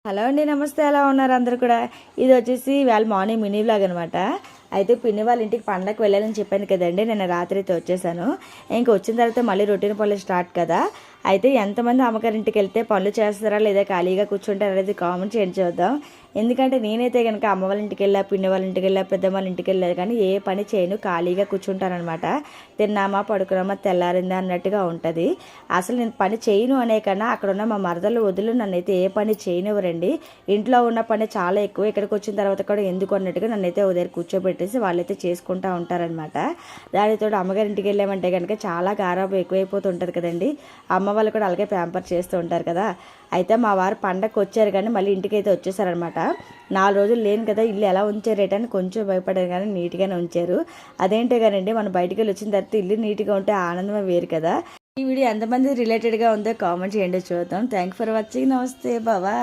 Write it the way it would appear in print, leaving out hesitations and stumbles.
Hello అండి, నమస్తే. ఎలా ఉన్నారు అందరు కూడా? ఇది వచ్చేసి వాళ్ళ మార్నింగ్ మినీ వ్లాగ్ అనమాట. అయితే పిన్ని వాళ్ళ ఇంటికి పండగకి వెళ్ళాలని చెప్పాను కదండి. నేను రాత్రి అయితే వచ్చేసాను. ఇంకా వచ్చిన తర్వాత మళ్ళీ రొటీన్ పనులు స్టార్ట్ కదా. అయితే ఎంతమంది అమ్మగారి ఇంటికి వెళ్తే పనులు చేస్తారా లేదా ఖాళీగా కూర్చుంటారా అనేది కామెంట్ చేయండి చూద్దాం. ఎందుకంటే నేనైతే కనుక అమ్మ వాళ్ళ ఇంటికి వెళ్ళా, పిన్ని వాళ్ళ ఇంటికి వెళ్ళా, పెద్ద వాళ్ళ ఇంటికి వెళ్ళలేదు కానీ ఏ పని చేయను, ఖాళీగా కూర్చుంటానమాట. తిన్నామా పడుకున్నామా తెల్లారిందా అన్నట్టుగా ఉంటుంది. అసలు నేను పని చేయను అనే కన్నా అక్కడ ఉన్న మా మరదలు వదులు నన్నైతే ఏ పని చేయనివ్వరండి. ఇంట్లో ఉన్న పని చాలా ఎక్కువ. ఇక్కడికి వచ్చిన తర్వాత కూడా ఎందుకు అన్నట్టుగా నన్నైతే ఉదయం కూర్చోబెట్టేసి వాళ్ళైతే చేసుకుంటూ ఉంటారనమాట. దానితో అమ్మగారి ఇంటికి వెళ్ళామంటే కనుక చాలా గారాబం ఎక్కువైపోతుంటుంది కదండి. అమ్మ వాళ్ళు కూడా అలాగే ప్యాంపర్ చేస్తూ ఉంటారు కదా. అయితే మా వారు పండగకి వచ్చారు కానీ మళ్ళీ ఇంటికి అయితే వచ్చేసారనమాట. 4 రోజులు లేను కదా, ఇల్లు ఎలా ఉంచారేటని కొంచెం భయపడారు కానీ నీట్గానే ఉంచారు. అదేంటో కానండి, మనం బయటికి వెళ్ళి వచ్చిన తర్వాత ఇల్లు నీట్గా ఉంటే ఆనందమే వేరు కదా. ఈ వీడియో ఎంతమంది రిలేటెడ్గా ఉందో కామెంట్ చేయండి చూద్దాం. Thank for watching. నమస్తే, బాబా.